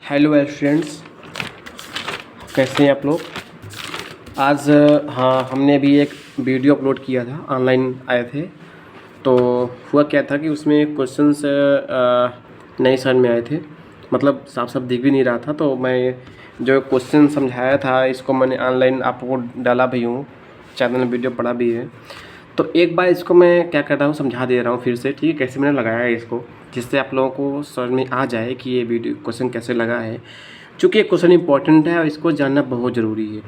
Hello students, कैसे हैं आप लोग। आज हाँ, हमने अभी एक वीडियो अपलोड किया था, ऑनलाइन आए थे। तो हुआ क्या था कि उसमें क्वेश्चंस नहीं समझ में आए थे, मतलब साफ साफ दिख भी नहीं रहा था। तो मैं जो क्वेश्चन समझाया था इसको मैंने ऑनलाइन आपको डाला भी हूँ, चैनल में वीडियो पड़ा भी है। तो एक बार इसको मैं क्या कर रहा हूँ, समझा दे रहा हूँ फिर से, ठीक है, कैसे मैंने लगाया है इसको, जिससे आप लोगों को समझ में आ जाए कि ये वीडियो क्वेश्चन कैसे लगा है। चूँकि ये क्वेश्चन इंपॉर्टेंट है और इसको जानना बहुत ज़रूरी है।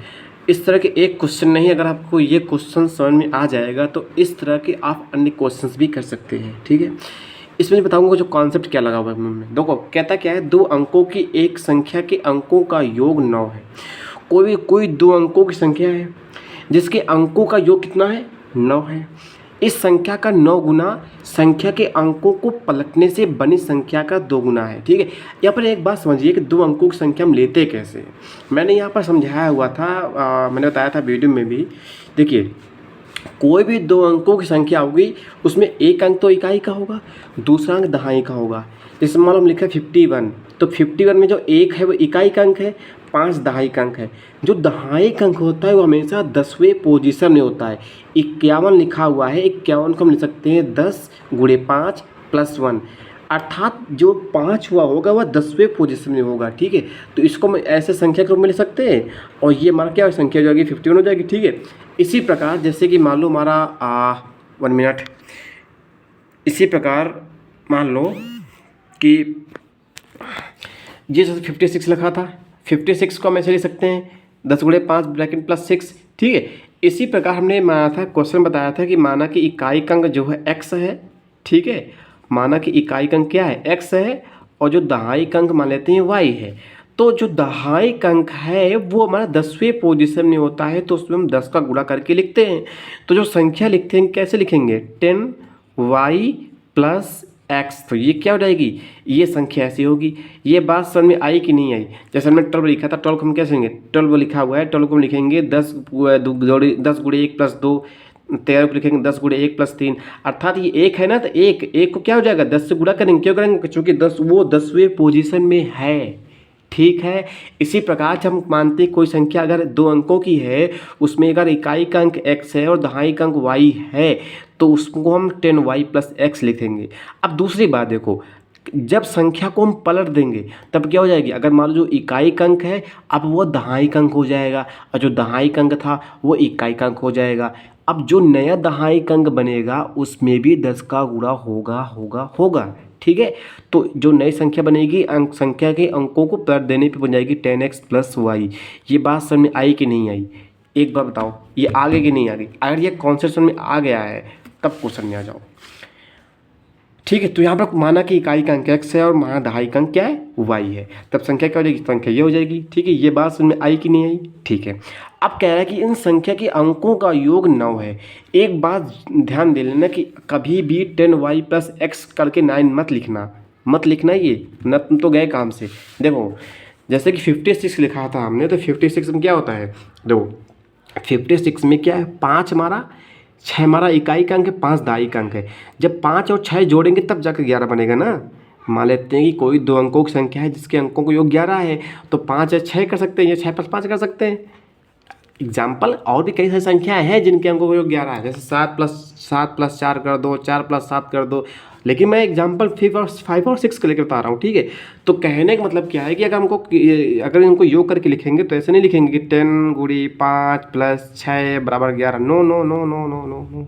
इस तरह के एक क्वेश्चन नहीं, अगर आपको ये क्वेश्चन समझ में आ जाएगा तो इस तरह के आप अन्य क्वेश्चंस भी कर सकते हैं, ठीक है। इसमें बताऊंगा जो कॉन्सेप्ट क्या लगा हुआ है में। देखो कहता क्या है, दो अंकों की एक संख्या के अंकों का योग 9 है। कोई दो अंकों की संख्या है जिसके अंकों का योग कितना है, 9 है। इस संख्या का 9 गुना संख्या के अंकों को पलटने से बनी संख्या का 2 गुना है, ठीक है। यहाँ पर एक बात समझिए कि दो अंकों की संख्या हम लेते कैसे हैं। मैंने यहाँ पर समझाया हुआ था, मैंने बताया था वीडियो में भी। देखिए, कोई भी दो अंकों की संख्या होगी, उसमें एक अंक तो इकाई का होगा, दूसरा अंक दहाई का होगा। जैसे मान लो हम लिखा है 51, तो 51 में जो एक है वो इकाई का अंक है, 5 दहाई का अंक है। जो दहाई का अंक होता है वो हमेशा 10वें पोजीशन में होता है। 51 लिखा हुआ है, 51 को हम लिख सकते हैं 10 गुणे 5 प्लस 1, अर्थात जो 5 हुआ होगा वह 10वें पोजीशन में होगा, ठीक है। तो इसको मैं ऐसे संख्या के रूप में लिख सकते हैं और ये हमारा क्या संख्या हो जाएगी, 51 हो जाएगी, ठीक है। इसी प्रकार जैसे कि मान लो हमारा 1 मिनट, इसी प्रकार मान लो कि ये जैसे 56 लिखा था, 56 को हम ऐसे लिख सकते हैं 10 गुणे 5 ब्रैकेट प्लस 6, ठीक है। इसी प्रकार हमने माना था, क्वेश्चन बताया था कि माना कि इकाई का अंक जो है x है, ठीक है। माना कि इकाई का अंक क्या है, x है, और जो दहाई का अंक मान लेते हैं y है। तो जो दहाई का अंक है वो हमारा 10वें पोजीशन में होता है, तो उसमें हम 10 का गुणा करके लिखते हैं। तो जो संख्या लिखते हैं कैसे लिखेंगे, 10y प्लस एक्स। तो ये क्या हो जाएगी, ये संख्या ऐसी होगी। ये बात समझ में आई कि नहीं आई। जैसे हमने 12 लिखा था, 12 को हम कैसे लिखेंगे, 12 लिखा हुआ है, 12 को हम लिखेंगे 10 गुणे 1 प्लस 2, 13 को लिखेंगे 10 गुणे 1 प्लस 3, अर्थात ये एक है ना, तो एक को क्या हो जाएगा, 10 से गुणा करेंगे। क्यों करेंगे, चूँकि 10 वो 10वें पोजीशन में है, ठीक है। इसी प्रकार से हम मानते हैं कोई संख्या अगर दो अंकों की है, उसमें अगर इकाई का अंक x है और दहाई का अंक y है, तो उसको हम 10y प्लस x लिखेंगे। अब दूसरी बात देखो, जब संख्या को हम पलट देंगे तब क्या हो जाएगी, अगर मान लो जो इकाई का अंक है अब वो दहाई का अंक हो जाएगा, और जो दहाई का अंक था वो इकाई का अंक हो जाएगा। अब जो नया दहाई का अंक बनेगा उसमें भी 10 का गुणा होगा होगा होगा, ठीक है। तो जो नई संख्या बनेगी, अंक संख्या के अंकों को पलट देने पे बन जाएगी 10x प्लस वाई। ये बात समझ में आई कि नहीं आई, एक बार बताओ, ये आगे कि नहीं आ गई। अगर ये कॉन्सेप्ट समझ में आ गया है तब क्वेश्चन में आ जाओ, ठीक है। तो यहाँ पर माना कि इकाई का अंक x है और माना दहाई का अंक क्या है, y है, तब संख्या क्या हो जाएगी, संख्या ये हो जाएगी, ठीक है। ये बात समझ में आई कि नहीं आई, ठीक है। अब कह रहा है कि इन संख्या के अंकों का योग 9 है। एक बात ध्यान दे लेना कि कभी भी 10y प्लस एक्स करके 9 मत लिखना, ये न तुम तो गए काम से। देखो जैसे कि 56 लिखा था हमने, तो 56 में क्या होता है, देखो 56 में क्या है, 5 हमारा, 6 हमारा इकाई का अंक है, 5 दहाई का अंक है। जब 5 और 6 जोड़ेंगे तब जाकर 11 बनेगा ना। मान लेते हैं कि कोई दो अंकों की संख्या है जिसके अंकों को योग 11 है, तो 5 या 6 कर सकते हैं, या 6 प्लस 5 कर सकते हैं। एग्जाम्पल और भी कई सारी संख्याएं हैं जिनके अंकों का योग 11 है, जैसे 7 प्लस 4 कर दो, 4 प्लस 7 कर दो। लेकिन मैं एग्जाम्पल 5 और 6 के लेकर बता रहा हूँ, ठीक है। तो कहने का मतलब क्या है कि अगर इनको योग करके लिखेंगे तो ऐसे नहीं लिखेंगे कि 10 गुणी 5 प्लस 6 बराबर 11। No no no no no no no,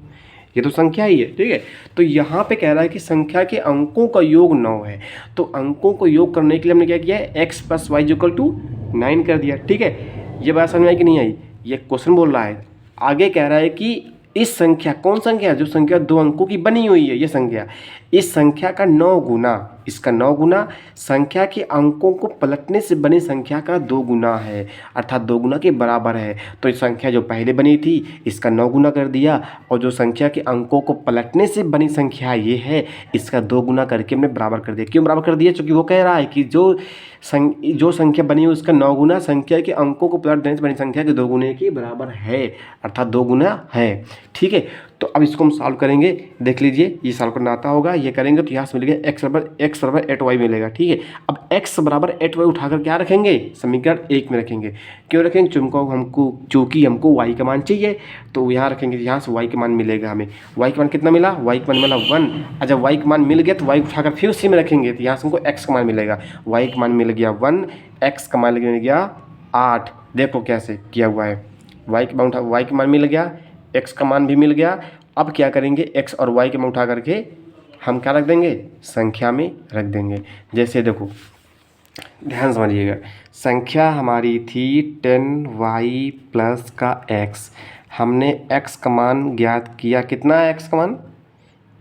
ये तो संख्या ही है, ठीक है। तो यहाँ पे कह रहा है कि संख्या के अंकों का योग 9 है। तो अंकों को योग करने के लिए हमने क्या किया है, x plus Y equal to 9 कर दिया, ठीक है। ये बात समझ में आई कि नहीं आई, ये क्वेश्चन बोल रहा है। आगे कह रहा है कि इस संख्या, कौन संख्या, जो संख्या दो अंकों की बनी हुई है, ये संख्या, इस संख्या का 9 गुना, इसका 9 गुना संख्या के अंकों को पलटने से बनी संख्या का 2 गुना है, अर्थात 2 गुना के बराबर है। तो इस संख्या जो पहले बनी थी इसका 9 गुना कर दिया, और जो संख्या के अंकों को पलटने से बनी संख्या ये है, इसका 2 गुना करके हमने बराबर कर दिया। क्यों बराबर कर दिया, क्योंकि वो कह रहा है कि जो संख्या बनी है उसका 9 गुना संख्या के अंकों को पलट देने से बनी संख्या के 2 गुने के बराबर है, अर्थात 2 गुना है, ठीक है। तो अब इसको हम सॉल्व करेंगे, देख लीजिए ये सॉल्व करना आता होगा, ये करेंगे तो यहाँ से मिलेगा x बराबर 8y मिलेगा, ठीक है। अब x बराबर 8y उठाकर क्या रखेंगे, समीकरण 1 में रखेंगे। क्यों रखेंगे, चूँकि हमको y का मान चाहिए, तो यहाँ रखेंगे, यहाँ से y का मान मिलेगा हमें। y का मान कितना मिला, y का मान मिला 1। और जब y का मान मिल गया तो y उठाकर फिर उसी में रखेंगे, तो यहाँ से हमको x का मान मिलेगा। y का मान मिल गया 1, x का मान मिल गया 8। देखो कैसे किया हुआ है, y का मान मिल गया, x का मान भी मिल गया। अब क्या करेंगे, x और y के मान उठा करके हम क्या रख देंगे, संख्या में रख देंगे। जैसे देखो ध्यान समझिएगा, संख्या हमारी थी 10y प्लस का x, हमने x का मान ज्ञात किया, कितना है x का मान,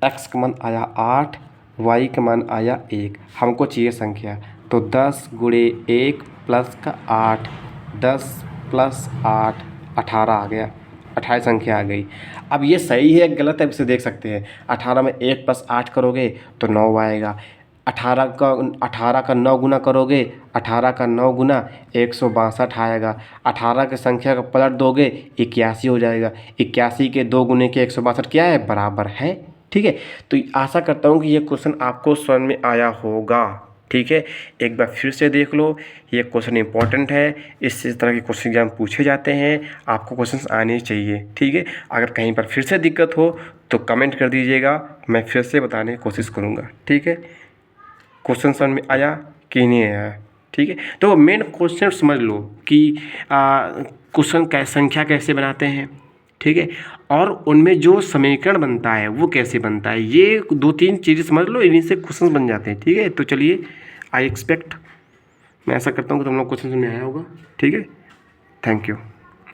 x का मान आया 8, y का मान आया 1, हमको चाहिए संख्या। तो 10 गुणे 1 प्लस का 8, 10 प्लस 8 18 आ गया, 28 संख्या आ गई। अब ये सही है गलत है इसे देख सकते हैं। 18 में 1 प्लस 8 करोगे तो 9 आएगा। 18 का 9 गुना करोगे, 18 का 9 गुना 162 आएगा। 18 की संख्या का पलट दोगे 81 हो जाएगा। 81 के 2 गुने के 162 क्या है, बराबर है, ठीक है। तो आशा करता हूँ कि ये क्वेश्चन आपको समझ में आया होगा, ठीक है। एक बार फिर से देख लो, ये क्वेश्चन इंपॉर्टेंट है, इस तरह के क्वेश्चन एग्जाम पूछे जाते हैं, आपको क्वेश्चन आने चाहिए, ठीक है। अगर कहीं पर फिर से दिक्कत हो तो कमेंट कर दीजिएगा, मैं फिर से बताने की कोशिश करूँगा, ठीक है। क्वेश्चन समझ में आया कि नहीं आया, ठीक है। तो मेन क्वेश्चन समझ लो कि क्वेश्चन संख्या कैसे बनाते हैं, ठीक है, और उनमें जो समीकरण बनता है वो कैसे बनता है, ये 2-3 चीज़ें समझ लो, इन्हीं से क्वेश्चन बन जाते हैं, ठीक है। तो चलिए मैं ऐसा करता हूँ कि तुम लोग क्वेश्चन समझ में आया होगा, ठीक है। Thank you.